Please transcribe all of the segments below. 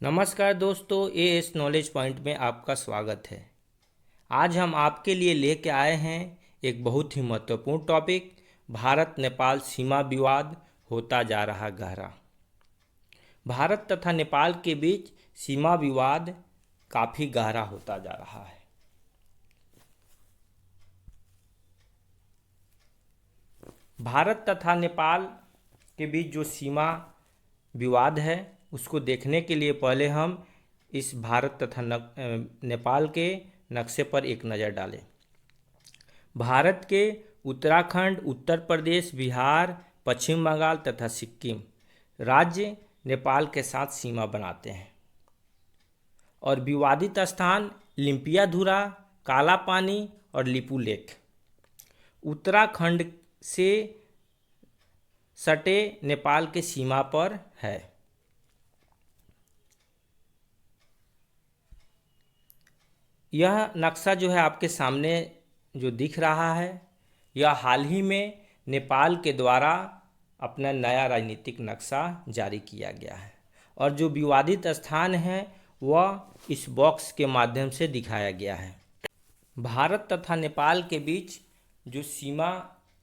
नमस्कार दोस्तों, as knowledge point में आपका स्वागत है। आज हम आपके लिए लेके आए हैं एक बहुत ही महत्वपूर्ण टॉपिक। भारत नेपाल सीमा विवाद होता जा रहा गहरा। भारत तथा नेपाल के बीच सीमा विवाद काफ़ी गहरा होता जा रहा है। भारत तथा नेपाल के बीच जो सीमा विवाद है उसको देखने के लिए पहले हम इस भारत तथा नेपाल के नक्शे पर एक नज़र डालें। भारत के उत्तराखंड, उत्तर प्रदेश, बिहार, पश्चिम बंगाल तथा सिक्किम राज्य नेपाल के साथ सीमा बनाते हैं और विवादित स्थान लिम्पियाधुरा, काला पानी और लिपू लेक उत्तराखंड से सटे नेपाल के सीमा पर है। यह नक्शा जो है आपके सामने जो दिख रहा है, यह हाल ही में नेपाल के द्वारा अपना नया राजनीतिक नक्शा जारी किया गया है और जो विवादित स्थान है वह इस बॉक्स के माध्यम से दिखाया गया है। भारत तथा नेपाल के बीच जो सीमा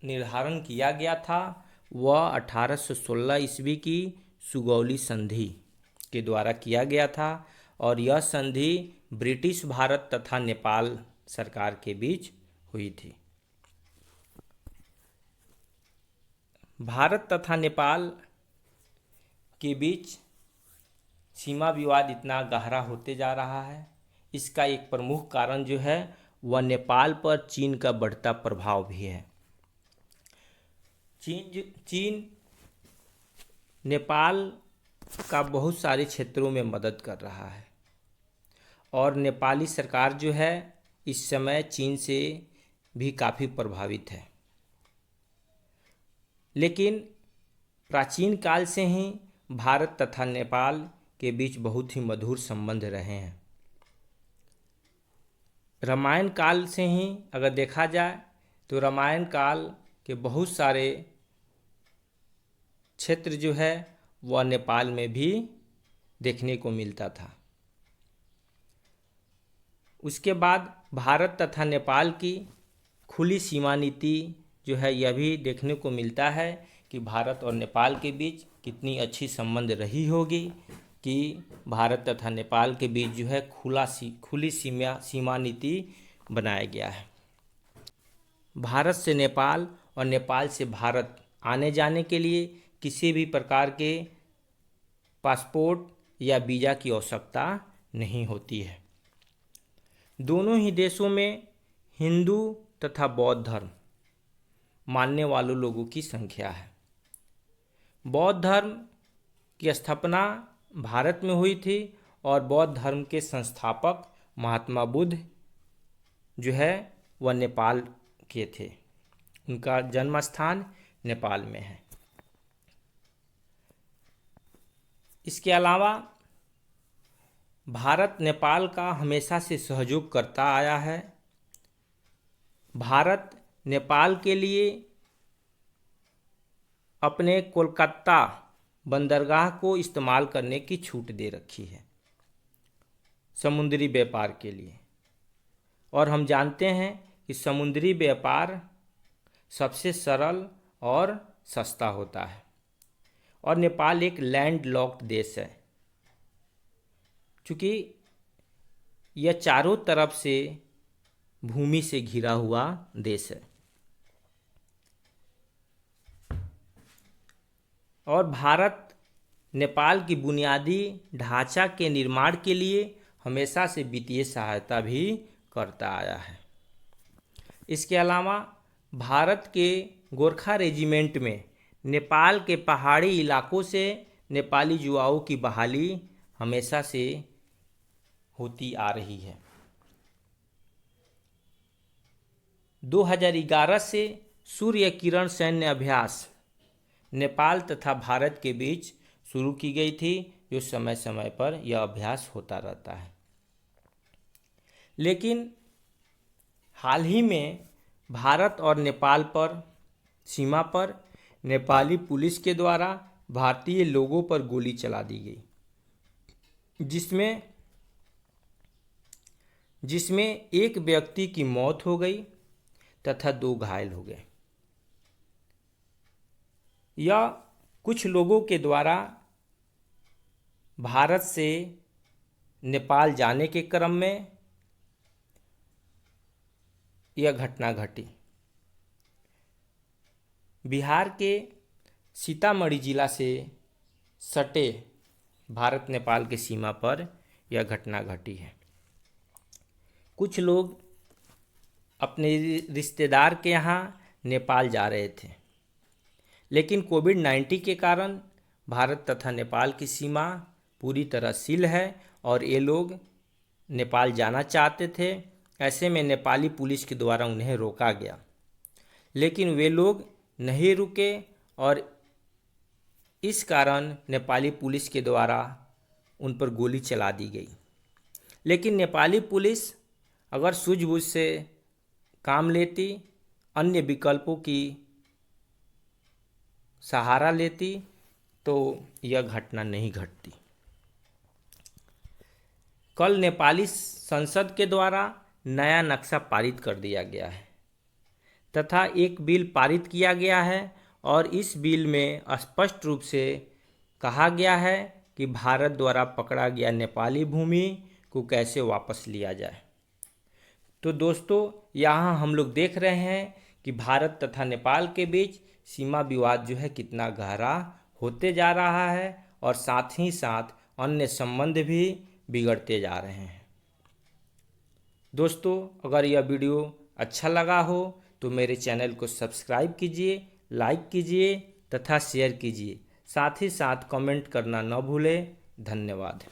निर्धारण किया गया था वह 1816 ईस्वी की सुगौली संधि के द्वारा किया गया था और यह संधि ब्रिटिश भारत तथा नेपाल सरकार के बीच हुई थी। भारत तथा नेपाल के बीच सीमा विवाद इतना गहरा होते जा रहा है, इसका एक प्रमुख कारण जो है वह नेपाल पर चीन का बढ़ता प्रभाव भी है। चीन नेपाल का बहुत सारे क्षेत्रों में मदद कर रहा है और नेपाली सरकार जो है इस समय चीन से भी काफ़ी प्रभावित है। लेकिन प्राचीन काल से ही भारत तथा नेपाल के बीच बहुत ही मधुर संबंध रहे हैं। रामायण काल से ही अगर देखा जाए तो रामायण काल के बहुत सारे क्षेत्र जो है वह नेपाल में भी देखने को मिलता था। उसके बाद भारत तथा नेपाल की खुली सीमा नीति जो है यह भी देखने को मिलता है कि भारत और नेपाल के बीच कितनी अच्छी संबंध रही होगी कि भारत तथा नेपाल के बीच जो है खुली सीमा नीति बनाया गया है। भारत से नेपाल और नेपाल से भारत आने जाने के लिए किसी भी प्रकार के पासपोर्ट या वीज़ा की आवश्यकता नहीं होती है। दोनों ही देशों में हिंदू तथा बौद्ध धर्म मानने वालों लोगों की संख्या है। बौद्ध धर्म की स्थापना भारत में हुई थी और बौद्ध धर्म के संस्थापक महात्मा बुद्ध जो है वह नेपाल के थे। उनका जन्म स्थान नेपाल में है। इसके अलावा भारत नेपाल का हमेशा से सहयोग करता आया है। भारत नेपाल के लिए अपने कोलकाता बंदरगाह को इस्तेमाल करने की छूट दे रखी है समुद्री व्यापार के लिए और हम जानते हैं कि समुद्री व्यापार सबसे सरल और सस्ता होता है और नेपाल एक लैंड लॉक्ड देश है क्योंकि यह चारों तरफ से भूमि से घिरा हुआ देश है और भारत नेपाल की बुनियादी ढांचा के निर्माण के लिए हमेशा से वित्तीय सहायता भी करता आया है। इसके अलावा भारत के गोरखा रेजिमेंट में नेपाल के पहाड़ी इलाकों से नेपाली युवाओं की बहाली हमेशा से होती आ रही है। 2011 से सूर्य किरण सैन्य अभ्यास नेपाल तथा भारत के बीच शुरू की गई थी, जो समय समय पर यह अभ्यास होता रहता है। लेकिन हाल ही में भारत और नेपाल पर सीमा पर नेपाली पुलिस के द्वारा भारतीय लोगों पर गोली चला दी गई। जिसमें जिसमें एक व्यक्ति की मौत हो गई तथा 2 घायल हो गए। यह कुछ लोगों के द्वारा भारत से नेपाल जाने के क्रम में यह घटना घटी। बिहार के सीतामढ़ी जिला से सटे भारत नेपाल की सीमा पर यह घटना घटी है। कुछ लोग अपने रिश्तेदार के यहाँ नेपाल जा रहे थे, लेकिन कोविड-19 के कारण भारत तथा नेपाल की सीमा पूरी तरह सील है और ये लोग नेपाल जाना चाहते थे। ऐसे में नेपाली पुलिस के द्वारा उन्हें रोका गया, लेकिन वे लोग नहीं रुके और इस कारण नेपाली पुलिस के द्वारा उन पर गोली चला दी गई। लेकिन नेपाली पुलिस अगर सूझबूझ से काम लेती, अन्य विकल्पों की सहारा लेती, तो यह घटना नहीं घटती। कल नेपाली संसद के द्वारा नया नक्शा पारित कर दिया गया है तथा एक बिल पारित किया गया है और इस बिल में स्पष्ट रूप से कहा गया है कि भारत द्वारा पकड़ा गया नेपाली भूमि को कैसे वापस लिया जाए। तो दोस्तों, यहाँ हम लोग देख रहे हैं कि भारत तथा नेपाल के बीच सीमा विवाद जो है कितना गहरा होते जा रहा है और साथ ही साथ अन्य संबंध भी बिगड़ते जा रहे हैं। दोस्तों, अगर यह वीडियो अच्छा लगा हो तो मेरे चैनल को सब्सक्राइब कीजिए, लाइक कीजिए तथा शेयर कीजिए। साथ ही साथ कमेंट करना न भूलें। धन्यवाद।